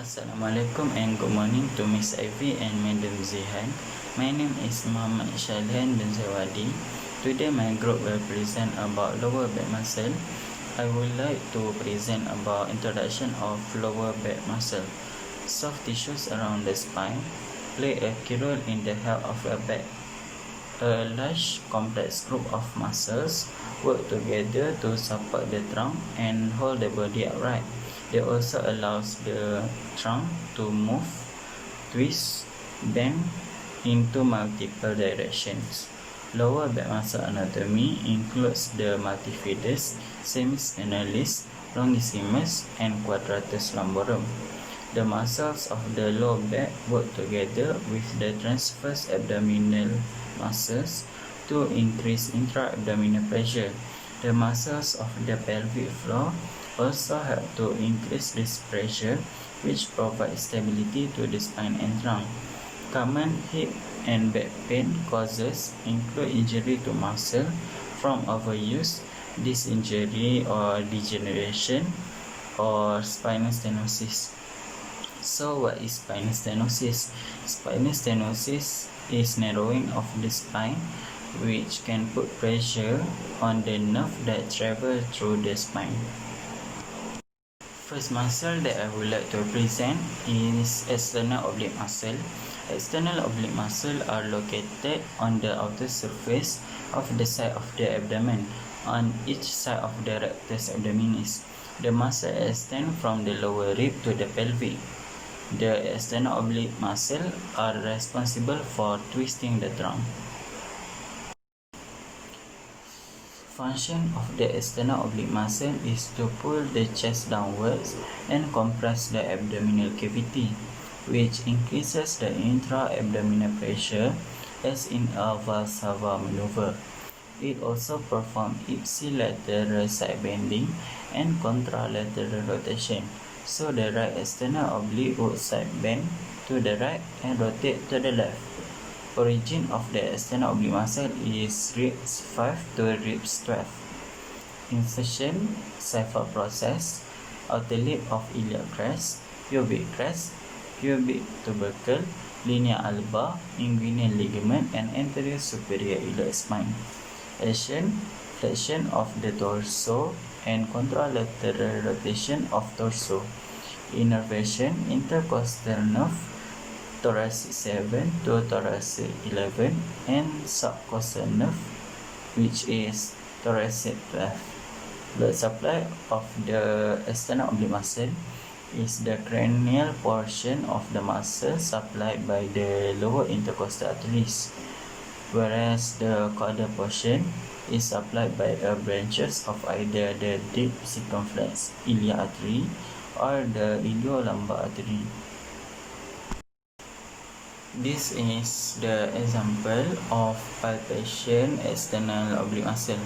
Assalamualaikum and good morning to Miss Ivy and Madam Zihan. My name is Muhammad Shalhan bin Zawadi. Today my group will present about lower back muscle. I would like to present about introduction of lower back muscle. Soft tissues around the spine play a key role in the health of the back. A large complex group of muscles work together to support the trunk and hold the body upright. It also allows the trunk to move, twist, bend into multiple directions. Lower back muscle anatomy includes the multifidus, semispinalis, longissimus, and quadratus lumborum. The muscles of the lower back work together with the transverse abdominal muscles to increase intra-abdominal pressure. The muscles of the pelvic floor also help to increase this pressure, which provides stability to the spine and trunk. Common hip and back pain causes include injury to muscle from overuse, disinjury or degeneration, or spinal stenosis. So what is spinal stenosis? Spinal stenosis is narrowing of the spine, which can put pressure on the nerve that travel through the spine. First muscle that I would like to present is external oblique muscle. External oblique muscle are located on the outer surface of the side of the abdomen, on each side of the rectus abdominis. The muscle extend from the lower rib to the pelvic. The external oblique muscle are responsible for twisting the trunk. Function of the external oblique muscle is to pull the chest downwards and compress the abdominal cavity, which increases the intra-abdominal pressure as in a Valsalva maneuver. It also performs ipsilateral side bending and contralateral rotation. So the right external oblique would side bend to the right and rotate to the left. Origin of the external oblique muscle is ribs 5 to ribs 12. Insertion, Seifert process, outer lip of iliac crest, pubic tubercle, linea alba, inguinal ligament, and anterior superior iliac spine. Action, flexion of the torso and contralateral rotation of torso. Innervation, intercostal nerve, thoracic 7 to thoracic 11, and subcostal nerve, which is thoracic 12. Blood supply of the external oblique muscle is the cranial portion of the muscle supplied by the lower intercostal arteries, whereas the caudal portion is supplied by branches of either the deep circumflex iliac artery or the iliolumbar artery. This is the example of palpation external oblique muscle.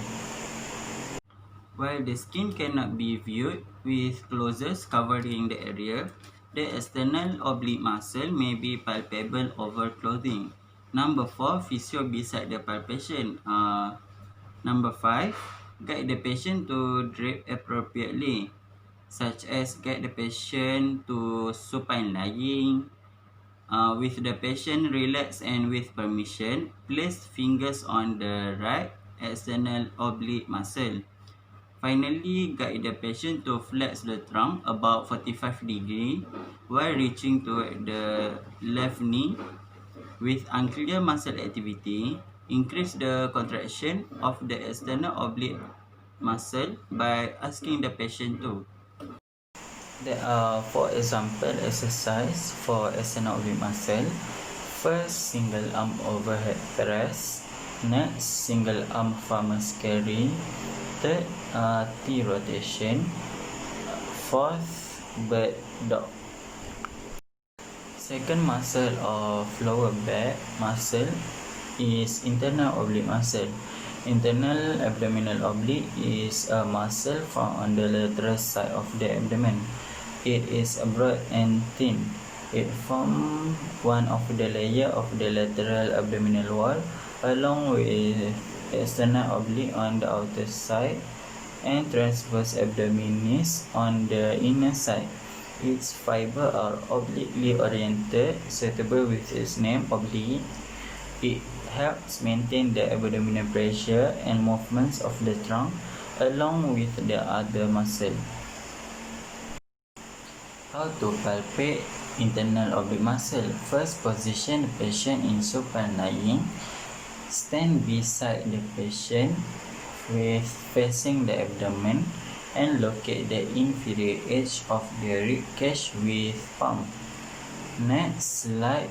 While the skin cannot be viewed with closures covering the area, the external oblique muscle may be palpable over clothing. Number 4, physio beside the palpation. Number 5, guide the patient to drape appropriately, such as guide the patient to supine lying. With the patient relaxed and with permission, place fingers on the right external oblique muscle. Finally, guide the patient to flex the trunk about 45 degrees while reaching to the left knee. With unclear muscle activity, increase the contraction of the external oblique muscle by asking the patient to. There are 4 example exercise for external oblique muscle. First, single arm overhead press. Next, single arm farmer's carry. Third, T rotation. Fourth, bird dog. Second muscle of lower back muscle is internal oblique muscle. Internal abdominal oblique is a muscle found on the lateral side of the abdomen. It is broad and thin. It forms one of the layers of the lateral abdominal wall, along with external oblique on the outer side and transverse abdominis on the inner side. Its fiber are obliquely oriented, suitable with its name, oblique. It helps maintain the abdominal pressure and movements of the trunk along with the other muscle. How to palpate internal oblique muscle? First, position the patient in supine lying. Stand beside the patient facing the abdomen and locate the inferior edge of the rib cage with palm. Next, slide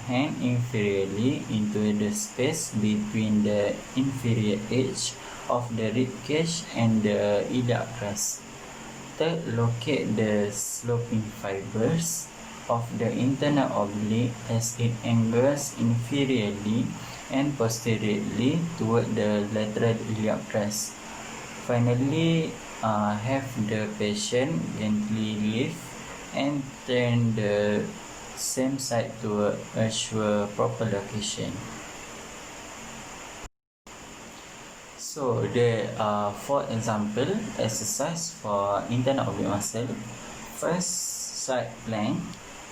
hand inferiorly into the space between the inferior edge of the rib cage and the iliac crest. Third, locate the sloping fibers of the internal oblique as it angles inferiorly and posteriorly toward the lateral iliac crest. Finally, have the patient gently lift and turn the same side to assure proper location. So there are 4 example exercise for internal oblique muscle. First, side plank.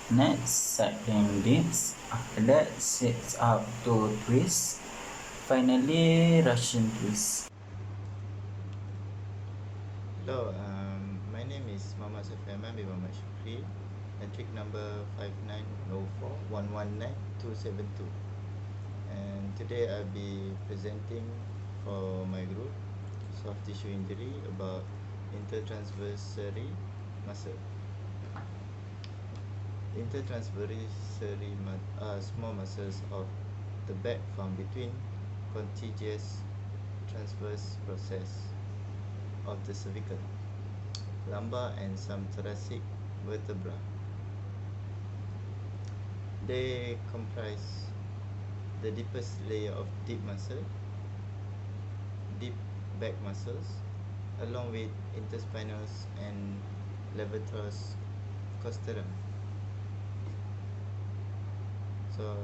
Next, side plank dips. After that, sit up to twist. Finally, Russian twist. Hello, my name is Muhammad Safi Ahmad bin Muhammad Shukri, matric number 5904119272. And today I'll be presenting for my group soft tissue injury about intertransversary muscle. Intertransversary are small muscles of the back found between contiguous transverse process of the cervical, lumbar and some thoracic vertebra. They comprise the deepest layer of deep muscle, deep back muscles, along with interspinous and levator costarum. So,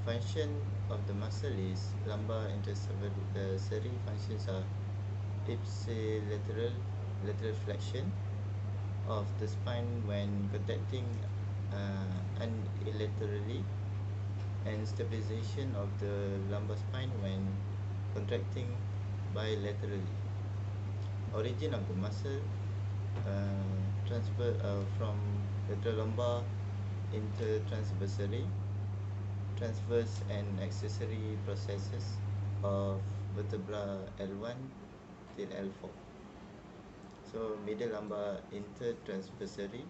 function of the muscle is lumbar intervertebral functions are ipsilateral lateral flexion of the spine when contracting unilaterally, and stabilization of the lumbar spine when contracting bilaterally. Origin of the muscle transfer from lateral lumbar intertransversary, transverse and accessory processes of vertebra L1 till L4. So medial lumbar intertransversary,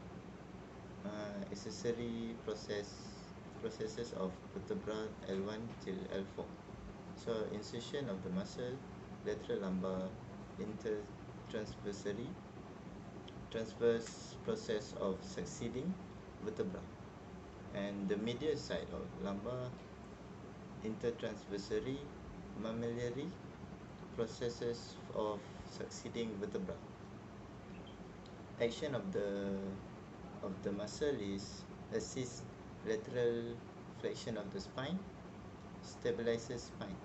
accessory processes of vertebra L1 till L4. So insertion of the muscle lateral lumbar intertransversary, transverse process of succeeding vertebra, and the medial side of lumbar intertransversary mammillary processes of succeeding vertebra. Action of the muscle is assist lateral flexion of the spine, stabilizes spine,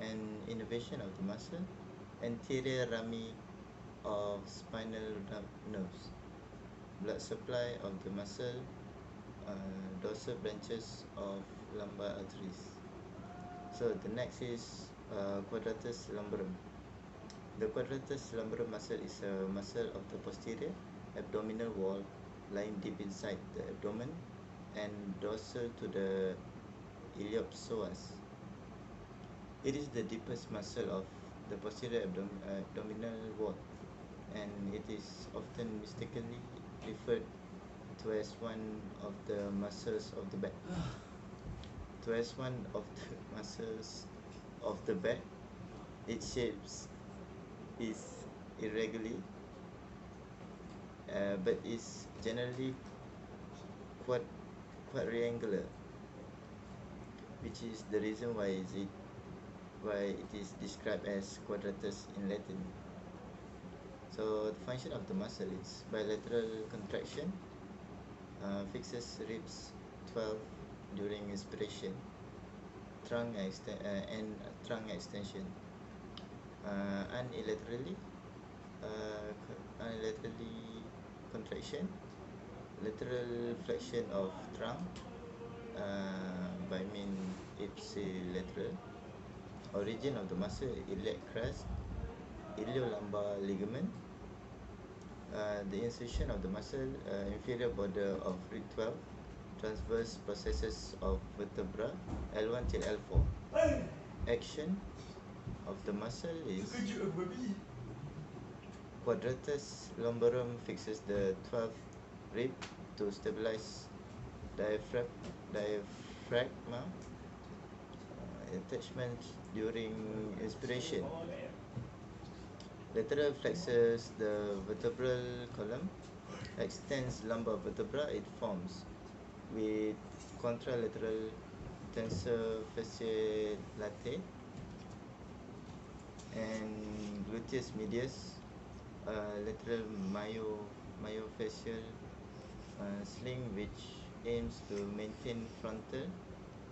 and innervation of the muscle, anterior rami of spinal nerves, blood supply of the muscle, dorsal branches of lumbar arteries. So the next is quadratus lumborum. The quadratus lumborum muscle is a muscle of the posterior abdominal wall lying deep inside the abdomen and dorsal to the iliopsoas. It is the deepest muscle of the posterior abdominal wall, and it is often mistakenly referred to as one of the muscles of the back. To as one of the muscles of the back, its shapes is irregularly, but is generally quadrangular, which is the reason why it is described as quadratus in Latin. So the function of the muscle is bilateral contraction, fixes ribs 12 during inspiration, trunk extension. Unilaterally contraction, lateral flexion of trunk by mean ipsilateral, origin of the muscle iliac crest, iliolumbar ligament, the insertion of the muscle inferior border of rib 12, transverse processes of vertebra L1 till L4. Action of the muscle is quadratus lumborum fixes the 12th rib to stabilize diaphragma, attachment during inspiration. Lateral flexes the vertebral column, extends lumbar vertebra, it forms with contralateral tensor fasciae latae and gluteus medius, lateral myofascial sling which aims to maintain frontal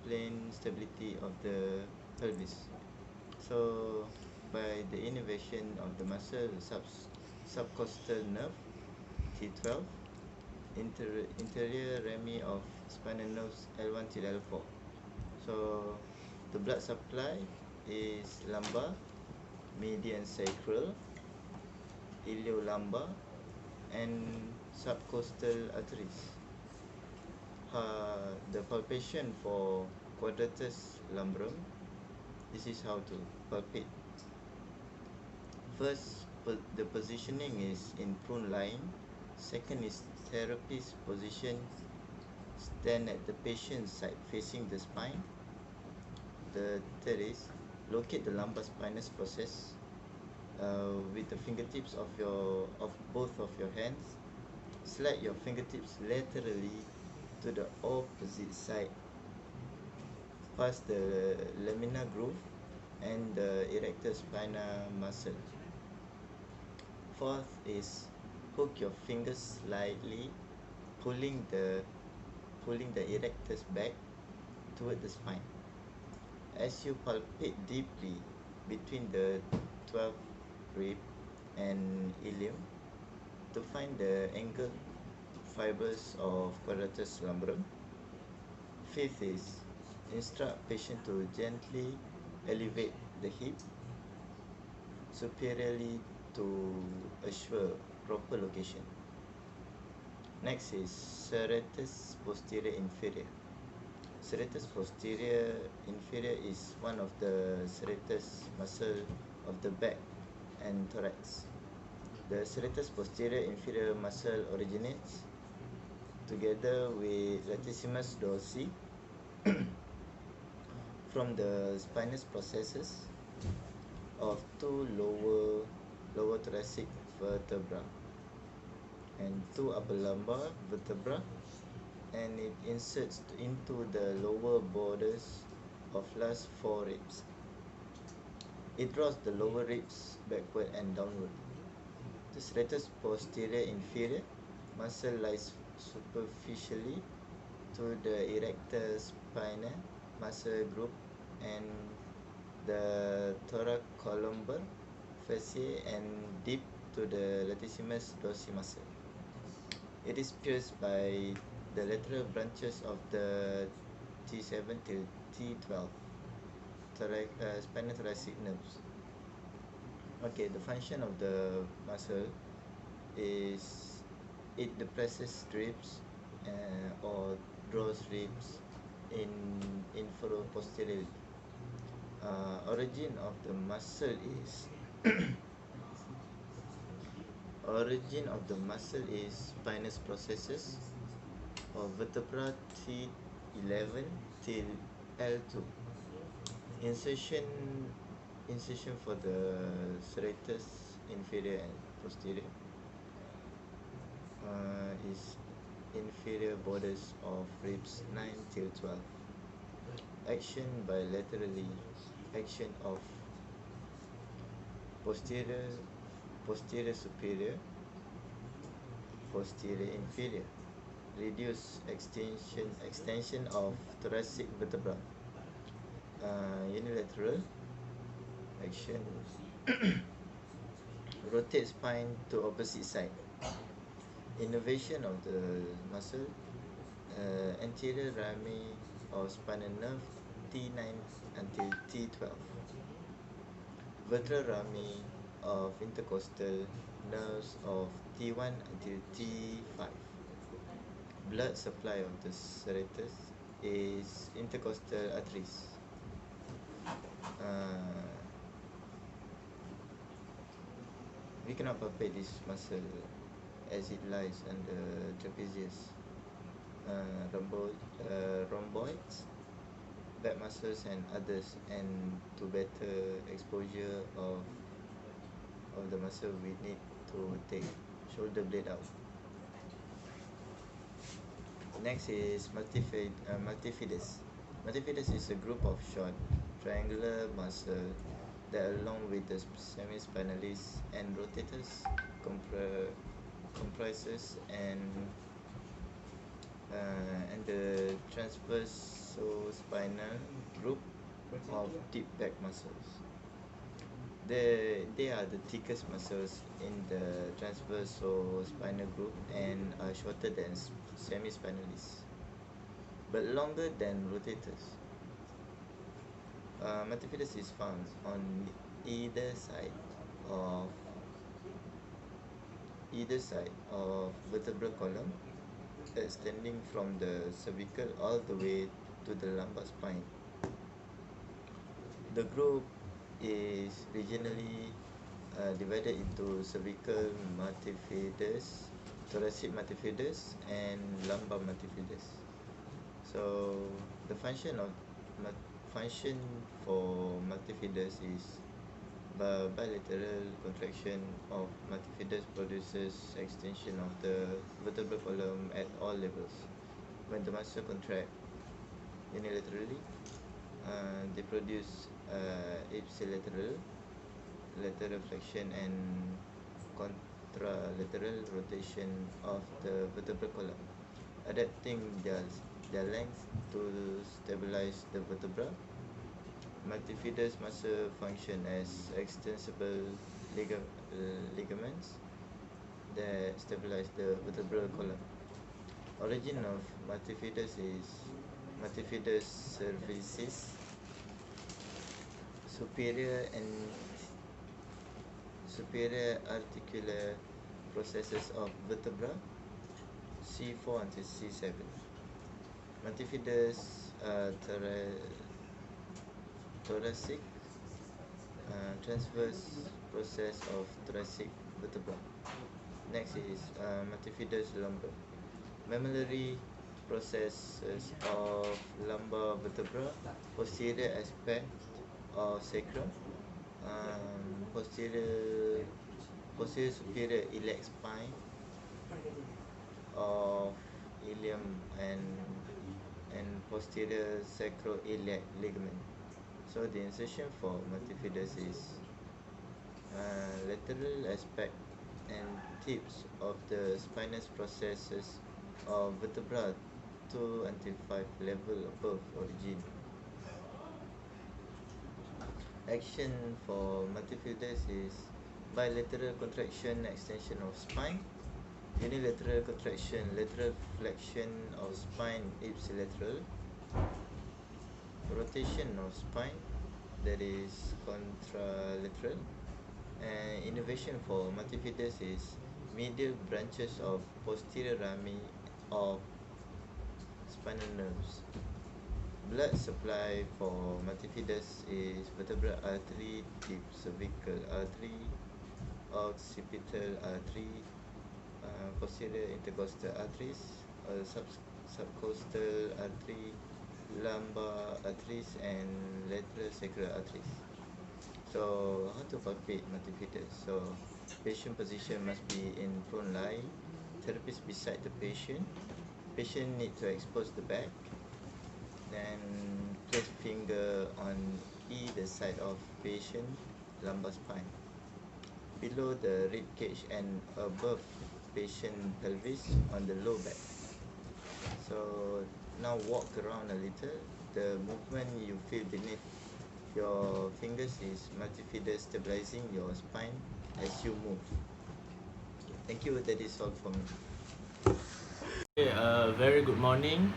plane stability of the pelvis. So by the innervation of the muscle subcostal nerve T12, interior rami of spinal nerves L1 till L4. So the blood supply is lumbar, median sacral, iliolumbar and subcostal arteries. The palpation for quadratus lumborum, this is how to palpate. First, the positioning is in prone lying. Second is therapist position, stand at the patient's side facing the spine. The third is locate the lumbar spinous process with the fingertips of both of your hands. Slide your fingertips laterally to the opposite side past the laminar groove and the erector spina muscle. Fourth is hook your fingers slightly, pulling the erectors back toward the spine. As you palpate deeply between the 12th rib and ilium to find the angled fibers of quadratus lumborum. Fifth is instruct patient to gently elevate the hip superiorly to assure proper location. Next is serratus posterior inferior. Serratus posterior inferior is one of the serratus muscle of the back and thorax. The serratus posterior inferior muscle originates together with latissimus dorsi from the spinous processes of two lower thoracic vertebra and two upper lumbar vertebra, and it inserts into the lower borders of last four ribs. It draws the lower ribs backward and downward. The serratus posterior inferior muscle lies superficially to the erector spinae muscle group and the thoracolumbar fasciae and deep to the latissimus dorsi muscle. It is pierced by the lateral branches of the T7 till T12 spinal thoracic nerves. Okay, the function of the muscle is it depresses ribs or draws ribs in infero-posteriorly. Origin of the muscle is spinous processes of vertebra T11 till L2. Insertion for the serratus inferior and posterior is inferior borders of ribs 9 till 12. Action bilaterally, action of posterior superior, posterior inferior, reduce extension of thoracic vertebra, unilateral action rotate spine to opposite side. Innervation of the muscle, anterior rami of spinal nerve T9 until T12, ventral rami of intercostal nerves of T1 until T5. Blood supply of the serratus is intercostal arteries. We cannot palpate this muscle as it lies under trapezius, rhomboids, back muscles and others, and to better exposure of the muscle we need to take shoulder blade out. Next is multifidus. Multifidus is a group of short triangular muscle that along with the semispinalis and rotators comprises and the transversospinal group of deep back muscles. They are the thickest muscles in the transversospinal group and are shorter than semispinalis, but longer than rotators. Multifidus is found on either side of vertebral column, extending from the cervical all the way to the lumbar spine. The group is regionally divided into cervical multifidus, thoracic multifidus, and lumbar multifidus. So the function for multifidus is bilateral contraction of multifidus produces extension of the vertebral column at all levels. When the muscle contract unilaterally, they produce ipsilateral, lateral flexion, and contralateral rotation of the vertebral column, adapting their length to stabilize the vertebra. Multifidus muscle function as extensible ligaments that stabilize the vertebral column. Origin of multifidus is multifidus cervicis, superior articular processes of vertebra C4 until C7. Multifidus thoracic, transverse process of thoracic vertebra. Next is multifidus lumbar, mammillary processes of lumbar vertebra, posterior aspect of sacrum, posterior superior iliac spine of ilium, and posterior sacroiliac ligament. So the insertion for multifidus is lateral aspect and tips of the spinous processes of vertebra 2 until 5 level above origin. Action for multifidus is bilateral contraction, extension of spine, unilateral contraction, lateral flexion of spine ipsilateral, rotation of spine, that is contralateral, and innervation for multifidus is medial branches of posterior rami of spinal nerves. Blood supply for multifidus is vertebral artery, deep cervical artery, occipital artery, posterior intercostal arteries, subcostal artery, lumbar arteries, and lateral sacral arteries. So how to palpate multifidus? So patient position must be in prone lie, therapist beside the patient. Patient need to expose the back, then place finger on either side of patient lumbar spine, below the rib cage and above patient pelvis on the low back. So now walk around a little. The movement you feel beneath your fingers is multifidus stabilizing your spine as you move. Thank you. That is all for me. Very good morning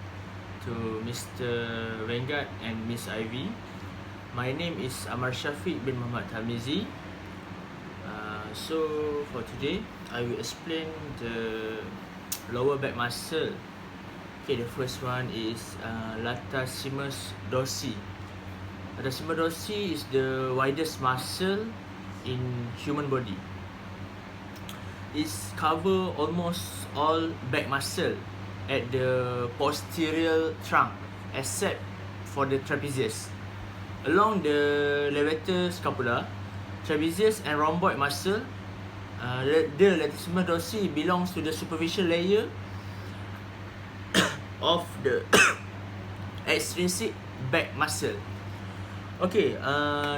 to Mr. Vengat and Miss Ivy. My name is Amar Shafiq bin Muhammad Tamizi. So for today, I will explain the lower back muscle. Okay, the first one is latissimus dorsi. Latissimus dorsi is the widest muscle in human body. It's cover almost all back muscle at the posterior trunk except for the trapezius. Along the levator scapula, trapezius and rhomboid muscle, the latissimus dorsi belongs to the superficial layer of the extrinsic back muscle. Okay,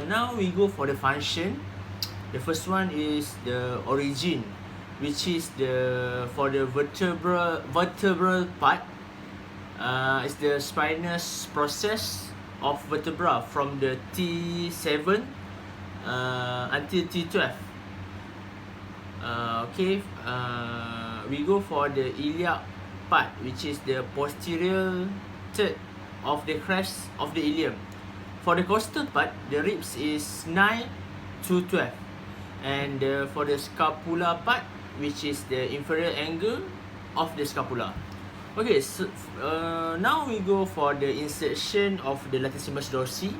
now we go for the function. The first one is the origin, which is for the vertebral part. It's the spinous process of vertebra from the T7 until T12. We go for the iliac part, which is the posterior third of the crest of the ilium. For the costal part, the ribs is 9 to 12, and for the scapula part, which is the inferior angle of the scapula. Okay, so now we go for the insertion of the latissimus dorsi,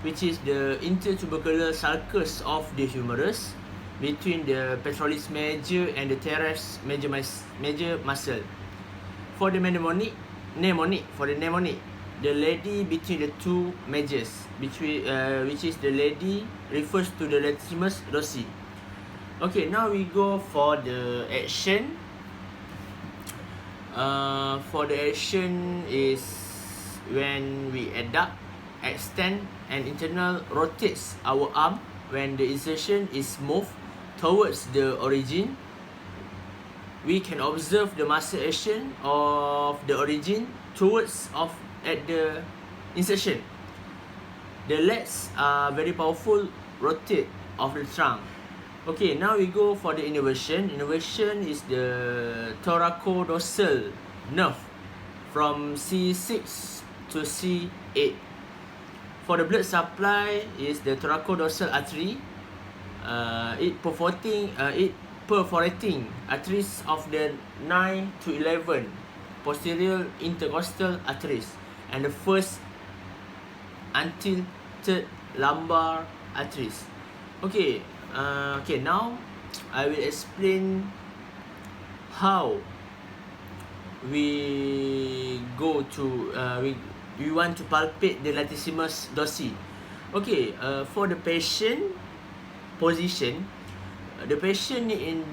which is the intertubercular sulcus of the humerus between the pectoralis major and the teres major muscle. For the mnemonic, the lady between the two majors, which is the lady refers to the latissimus dorsi. Okay, now we go for the action. For the action is when we adduct, extend, and internal rotates our arm when the insertion is moved towards the origin. We can observe the muscle action of the origin towards at the insertion. The legs are very powerful rotate of the trunk. Okay, now we go for the innervation. Innervation is the thoracodorsal nerve from C6 to C8. For the blood supply is the thoracodorsal artery. It perforating arteries of the 9 to 11 posterior intercostal arteries and the first until third lumbar arteries. Okay, now I will explain how we go to we want to palpate the latissimus dorsi. Okay, for the patient position, the patient in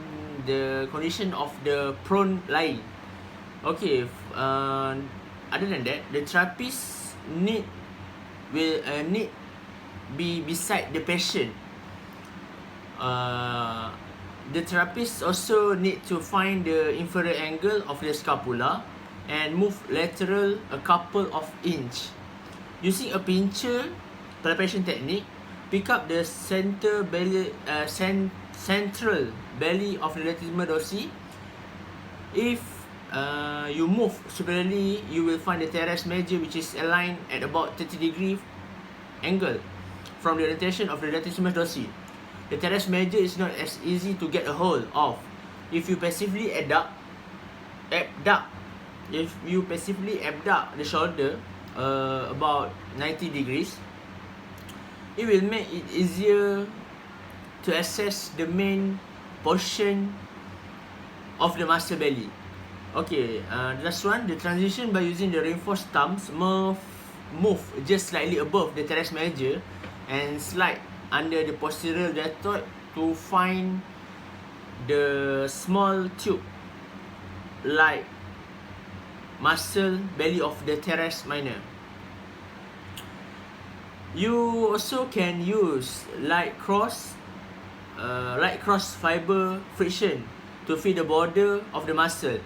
the condition of the prone lying. Okay, other than that, the therapist need be beside the patient. The therapist also need to find the inferior angle of the scapula and move lateral a couple of inch. Using a pincher palpation technique, pick up the central belly of the latissimus dorsi. If you move superiorly, you will find the teres major, which is aligned at about 30-degree angle from the orientation of the latissimus dorsi. The teres major is not as easy to get a hold of. If you passively abduct the shoulder about 90 degrees, it will make it easier to access the main portion of the muscle belly. Okay, last one, the transition by using the reinforced thumbs, move just slightly above the teres major and slide under the posterior deltoid to find the small tube like muscle belly of the teres minor. You also can use light cross fiber friction to feel the border of the muscle.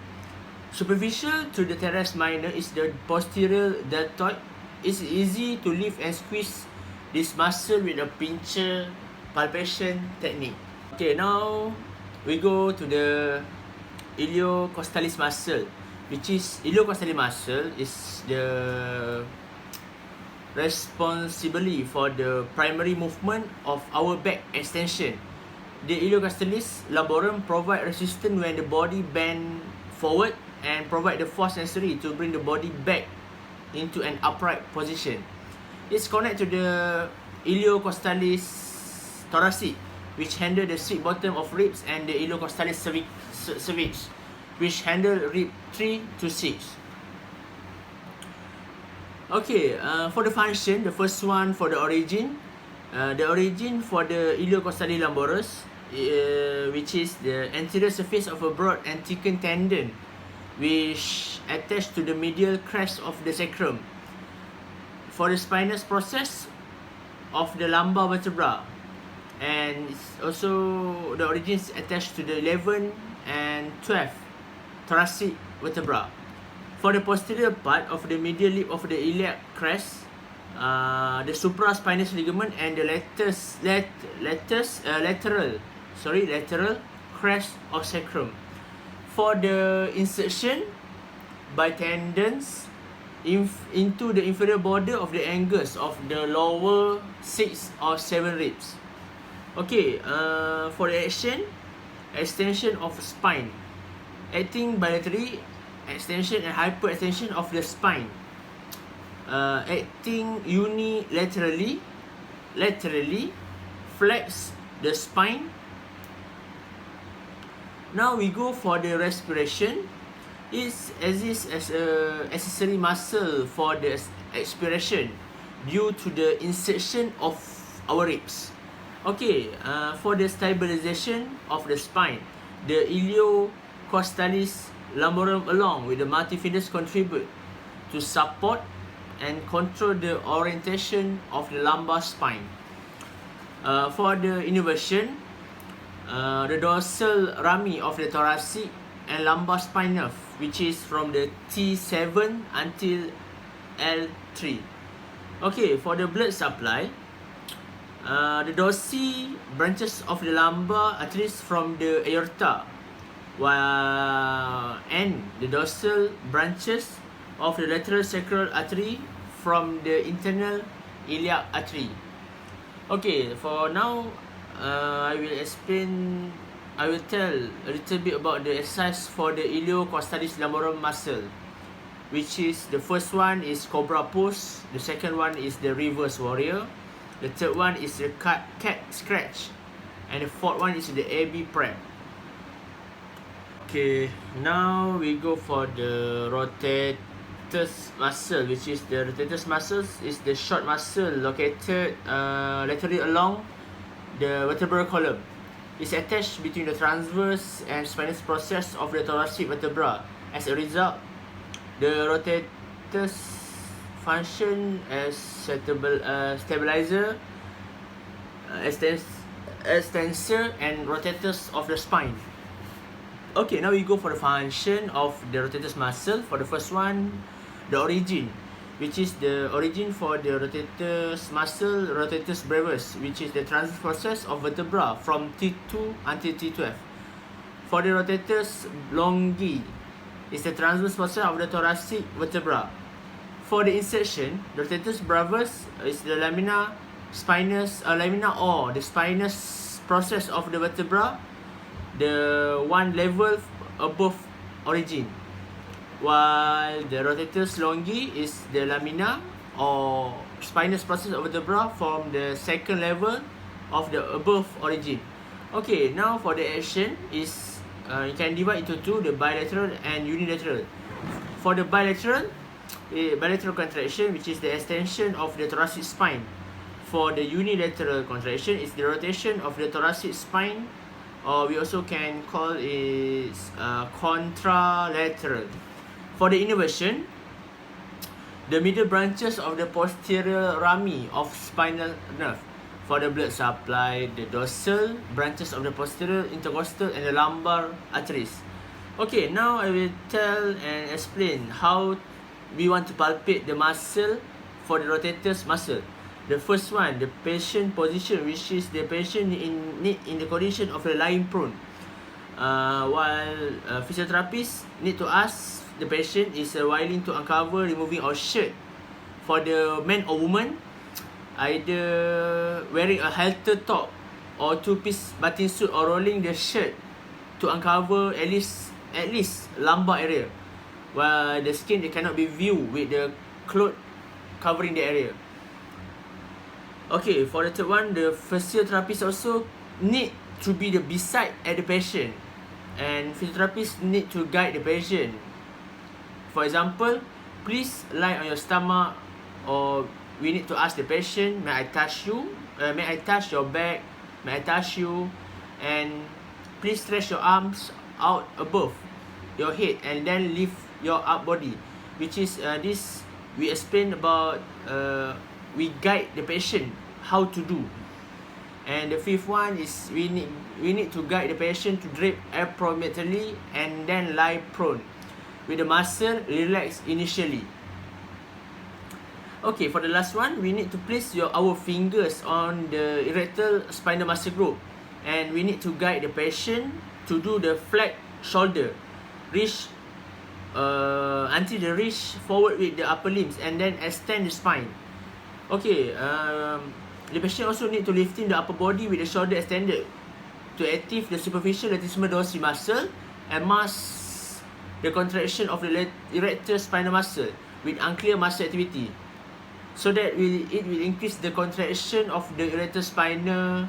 Superficial to the teres minor is the posterior deltoid. It's easy to lift and squeeze this muscle with a pincher palpation technique. Okay, now we go to the iliocostalis muscle. which is iliocostalis muscle, is the responsibly for the primary movement of our back extension. The iliocostalis lumborum provide resistance when the body bend forward and provide the force necessary to bring the body back into an upright position. It's connected to the iliocostalis thoracic, which handle the sweet bottom of ribs, and the iliocostalis cervix, which handle rib 3 to 6. Okay, for the function, the first one for the origin for the iliocostalis lumborum, which is the anterior surface of a broad and thickened tendon, which attached to the medial crest of the sacrum. For the spinous process of the lumbar vertebra, and it's also the origin is attached to the 11 and 12 thoracic vertebra. For the posterior part of the medial lip of the iliac crest, the supraspinous ligament and the lateral crest of sacrum. For the insertion by tendons into the inferior border of the angles of the lower 6 or 7 ribs. Okay, for the extension of spine, acting bilaterally, extension and hyperextension of the spine, acting unilaterally, flex the spine. Now we go for the respiration. It exists as a accessory muscle for the expiration due to the insertion of our ribs. Okay, for the stabilization of the spine, the iliocostalis lumborum along with the multifidus contribute to support and control the orientation of the lumbar spine. For the innervation, the dorsal rami of the thoracic and lumbar spine nerve, which is from the T7 until L3. Okay, for the blood supply, the dorsal branches of the lumbar arteries from the aorta, and the dorsal branches of the lateral sacral artery from the internal iliac artery. Okay, for now, I will tell a little bit about the exercise for the iliocostalis lumborum muscle, which is the first one is cobra pose, the second one is the reverse warrior, the third one is the cat scratch, and the fourth one is the AB prep. Okay, now we go for the rotatus muscle, which is the rotatus muscle is the short muscle located laterally along the vertebral column. It's attached between the transverse and spinous process of the thoracic vertebra. As a result, the rotatus function as stabilizer, extensor, and rotatus of the spine. Okay, now we go for the function of the rotatus muscle. For the first one, the origin, which is the origin for the rotatus muscle, rotatus brevis, which is the transverse process of vertebra from T2 until T12. For the rotatus longi, is the transverse process of the thoracic vertebra. For the insertion, the rotatus brevis is the lamina or the spinous process of the vertebra, the one level above origin, while the rotatus longi is the lamina or spinous process of vertebra from the second level of the above origin. Okay, now for the action is you can divide into two, the bilateral and unilateral. For the bilateral contraction, which is the extension of the thoracic spine. For the unilateral contraction, is the rotation of the thoracic spine, or we also can call it contralateral. For the innervation, the middle branches of the posterior rami of spinal nerve. For the blood supply, the dorsal branches of the posterior intercostal and the lumbar arteries. Okay, now I will tell and explain how we want to palpate the muscle for the rotatus muscle. The first one, the patient position, which is the patient in the condition of the lying prone. While physiotherapists need to ask the patient is willing to uncover, removing our shirt. For the man or woman, either wearing a halter top or two-piece bathing suit or rolling the shirt to uncover at least lumbar area, while the skin they cannot be viewed with the cloth covering the area. Okay, for the third one, the physiotherapist also need to be the beside at the patient, and physiotherapist need to guide the patient. For example, please lie on your stomach, or we need to ask the patient, may I touch you? May I touch your back? May I touch you? And please stretch your arms out above your head and then lift your up body, which is this we explain about we guide the patient how to do. And the fifth one is we need to guide the patient to drape appropriately and then lie prone with the muscle relaxed initially. Okay, for the last one, we need to place our fingers on the erector spinal muscle group, and we need to guide the patient to do the flat shoulder, reach until they reach forward with the upper limbs and then extend the spine. Okay, the patient also need to lifting the upper body with the shoulder extended to activate the superficial latissimus dorsi muscle and mask the contraction of the erector spinal muscle with unclear muscle activity, so that it will increase the contraction of the erector spinal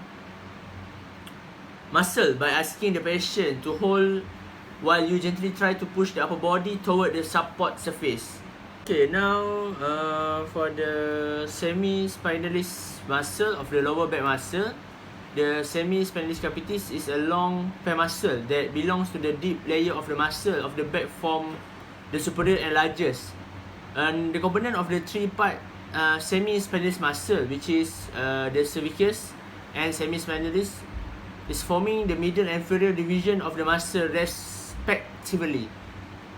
muscle by asking the patient to hold while you gently try to push the upper body toward the support surface. Okay, now for the semi-spinalis muscle of the lower back muscle, the semi-spinalis capitis is a long pair muscle that belongs to the deep layer of the muscle of the back from the superior and largest. And the component of the three-part semi-spinalis muscle, which is the cervicus and semi-spinalis, is forming the middle and inferior division of the muscle respectively.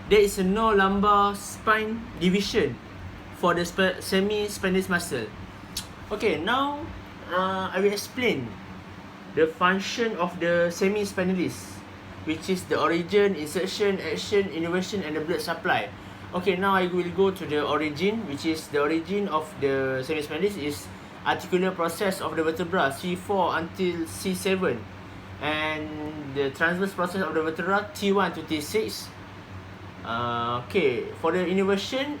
There is no lumbar spine division for the semi-spinalis muscle. Okay, now I will explain the function of the semi-spinalis, which is the origin, insertion, action, innervation, and the blood supply. Okay, now I will go to the origin, which is the origin of the semi-spinalis is articular process of the vertebra C4 until C7, and the transverse process of the vertebra T1 to T6. Okay, for the innervation,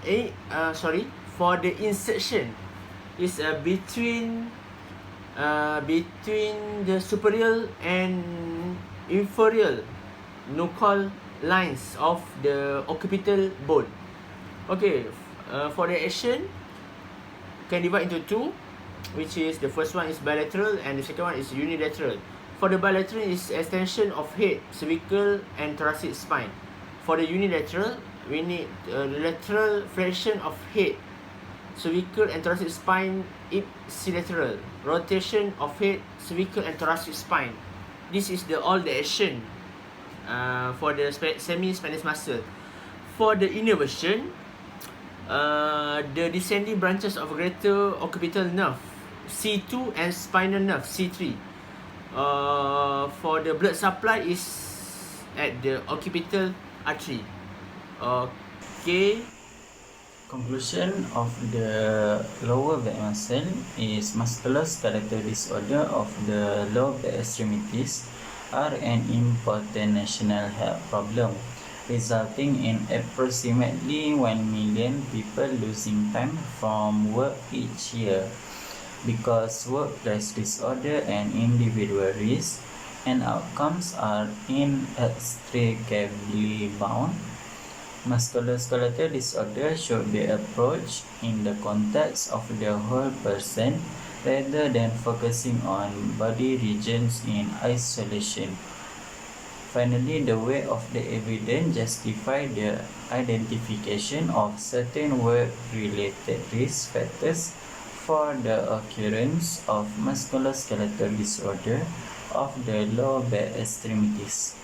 for the insertion is between the superior and inferior nuchal lines of the occipital bone. Okay, for the action can divide into two, which is the first one is bilateral and the second one is unilateral. For the bilateral is extension of head, cervical and thoracic spine. For the unilateral, we need lateral flexion of head, cervical and thoracic spine ipsilateral, rotation of head, cervical and thoracic spine. This is all the action for the semi-spinalis muscle. For the innervation, the descending branches of greater occipital nerve C2 and spinal nerve C3. For the blood supply is at the occipital artery. Okay. Conclusion of the lower back muscle is musculoskeletal disorder of the lower back extremities are an important national health problem, resulting in approximately 1 million people losing time from work each year because workplace disorder and individual risk and outcomes are inextricably bound. Musculoskeletal disorder should be approached in the context of the whole person rather than focusing on body regions in isolation. Finally, the weight of the evidence justify the identification of certain work-related risk factors for the occurrence of musculoskeletal disorder of the lower back extremities.